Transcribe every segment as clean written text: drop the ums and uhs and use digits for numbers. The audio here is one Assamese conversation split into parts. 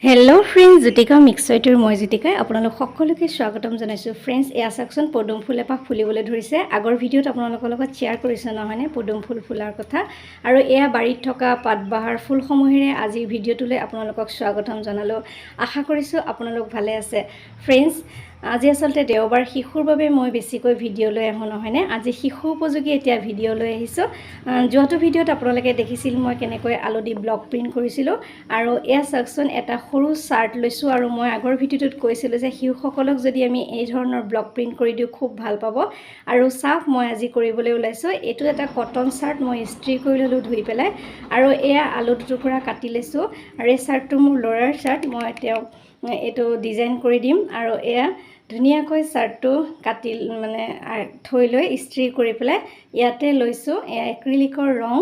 Hello friends, JYOTIKAMIXYTৰ মই JYOTIKAই আপোনালোক সকলোকে স্বাগতম জনাইছো। ফ্ৰেন্ডছ, এয়া চাকচোন পদুম ফুল এপাহ ফুলিবলৈ ধৰিছে। আগৰ ভিডিঅ'ত আপোনালোকৰ লগত শ্বেয়াৰ কৰিছো নহয়নে পদুম ফুল ফুলাৰ কথা, আৰু এয়া বাৰীত থকা পাতবাহাৰ ফুলসমূহেৰে আজিৰ ভিডিঅ'টোলৈ আপোনালোকক স্বাগতম জনালো। আশা কৰিছো আপোনালোক ভালে আছে। ফ্ৰেন্ডছ, আজি আসলতে দেওবাৰ, শিশুৰ বাবে মই বেছিকৈ ভিডিঅ' লৈ আহো নহয়নে। আজি শিশু উপযোগী এতিয়া ভিডিঅ' লৈ আহিছো। যোৱাটো ভিডিঅ'ত আপোনালোকে দেখিছিল মই কেনেকৈ আলু দি ব্লক প্ৰিন্ট কৰিছিলো, আৰু এয়া চাকচোন এটা সৰু চাৰ্ট লৈছো। আৰু মই আগৰ ভিডিঅ'টোত কৈছিলো যে শিশুসকলক যদি আমি এই ধৰণৰ ব্লক প্ৰিন্ট কৰি দিও খুব ভাল পাব। আৰু চাওক মই আজি কৰিবলৈ ওলাইছো। এইটো এটা কটন চাৰ্ট, মই ইস্ত্ৰি কৰি ললো ধুই পেলাই, আৰু এয়া আলু দুটুকুৰা কাটি লৈছো। আৰু এই চাৰ্টটো মোৰ ল'ৰাৰ চাৰ্ট, মই তেওঁক এইটো ডিজাইন কৰি দিম। আৰু এয়া ধুনীয়াকৈ চাৰ্টটো কাটি থৈ লৈ ইস্ত্ৰি কৰি পেলাই ইয়াতে লৈছো। এয়া এক্ৰিলিকৰ ৰং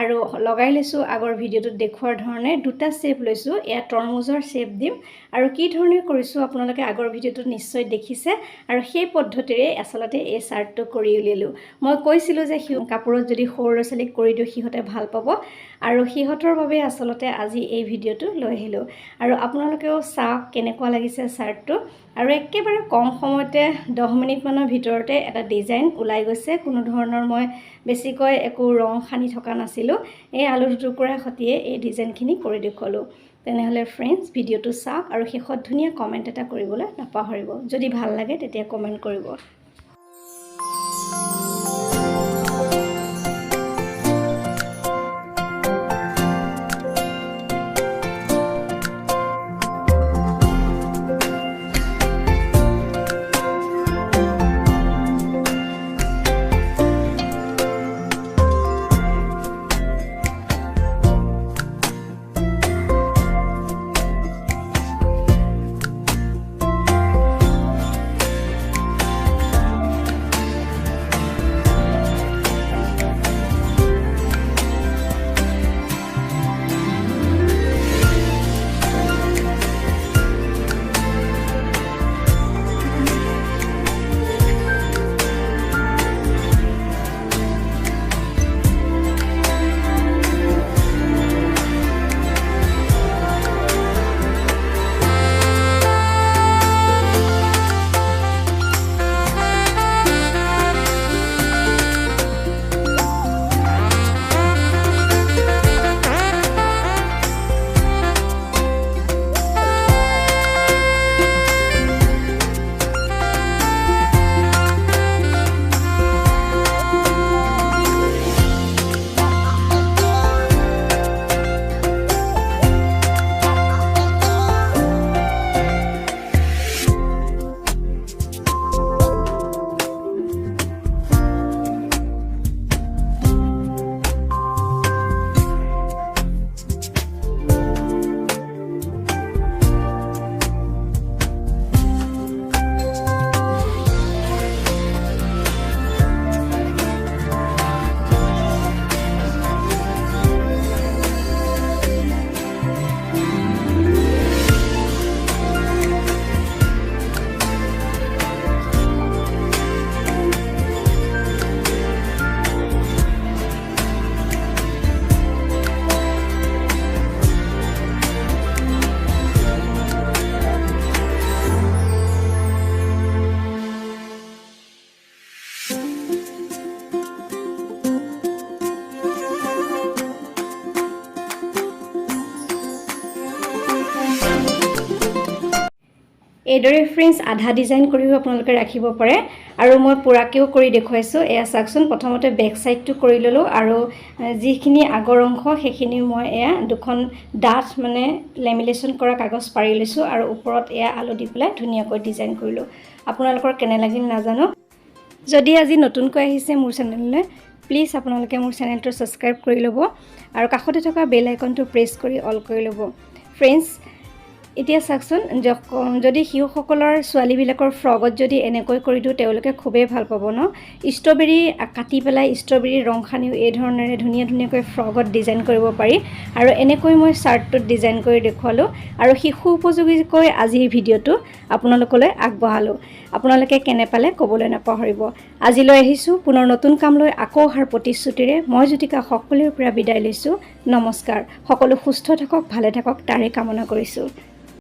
আৰু লগাই লৈছো। আগৰ ভিডিঅ'টোত দেখুৱাৰ ধৰণে দুটা শেপ লৈছো। এয়া তৰমুজৰ শেপ দিম, আৰু কি ধৰণে কৰিছো আপোনালোকে আগৰ ভিডিঅ'টোত নিশ্চয় দেখিছে। আৰু সেই পদ্ধতিৰে আসলতে এই চাৰ্টটো কৰি উলিয়ালো। মই কৈছিলো যে কাপোৰত যদি সৰু ল'ৰা ছোৱালীক কৰি দিও সিহঁতে ভাল পাব, আৰু সিহঁতৰ বাবে আসলতে আজি এই ভিডিঅ'টো লৈ আহিলো। আৰু আপোনালোকেও চাওক কেনেকুৱা লাগিছে চাৰ্টটো। আৰু একেবাৰে কম সময়তে 10 মিনিট মানৰ ভিতৰতে এটা ডিজাইন ওলাই গৈছে। কোনো ধৰণৰ মই বেছিকৈ একো ৰং সানি থকা নাছিলো। এই আলু দুটুকুৰাৰ সৈতে এই ডিজাইনখিনি কৰি দেখুৱালো। তেনেহ'লে ফ্ৰেন্ডছ, ভিডিঅ'টো চাওক আৰু শেষত ধুনীয়া কমেণ্ট এটা কৰিবলৈ নাপাহৰিব। যদি ভাল লাগে তেতিয়া কমেণ্ট কৰিব। এইদৰে ফ্ৰেন্ডছ আধা ডিজাইন কৰিও আপোনালোকে ৰাখিব পাৰে, আৰু মই পুৰাকেও কৰি দেখুৱাইছো। এয়া চাকচোন প্ৰথমতে বেক সাইডটো কৰি ললো, আৰু যিখিনি আগৰ অংশ সেইখিনি মই এয়া দুখন ডাঠ লেমিনেশ্যন কৰা কাগজ পাৰি লৈছো, আৰু ওপৰত এয়া আলু দি পেলাই ধুনীয়াকৈ ডিজাইন কৰিলো। আপোনালোকৰ কেনে লাগিল নাজানো। যদি আজি নতুনকৈ আহিছে মোৰ চেনেললৈ, প্লিজ আপোনালোকে মোৰ চেনেলটো সাবস্ক্ৰাইব কৰি ল'ব, আৰু কাষতে থকা বেল আইকনটো প্ৰেছ কৰি অল কৰি ল'ব। ফ্ৰেন্ডছ, এতিয়া চাকচোন যদি শিশুসকলৰ ছোৱালীবিলাকৰ ফ্ৰকত যদি এনেকৈ কৰি দিওঁ তেওঁলোকে খুবেই ভাল পাব ন। ষ্ট্ৰবেৰী কাটি পেলাই ষ্ট্ৰবেৰী ৰং সানিও এই ধৰণেৰে ধুনীয়াকৈ ফ্ৰকত ডিজাইন কৰিব পাৰি, আৰু এনেকৈ মই চাৰ্টটোত ডিজাইন কৰি দেখুৱালোঁ, আৰু শিশু উপযোগীকৈ আজিৰ ভিডিঅ'টো আপোনালোকলৈ আগবঢ়ালোঁ। আপোনালোকে কেনে পালে ক'বলৈ নাপাহৰিব। আজিলৈ আহিছোঁ পুনৰ নতুন কাম লৈ, আকৌ অহাৰ প্ৰতিশ্ৰুতিৰে মই জ্যোতিকা সকলোৰে পৰা বিদায় লৈছোঁ। নমস্কাৰ। সকলো সুস্থ থাকক, ভালে থাকক তাৰে কামনা কৰিছোঁ।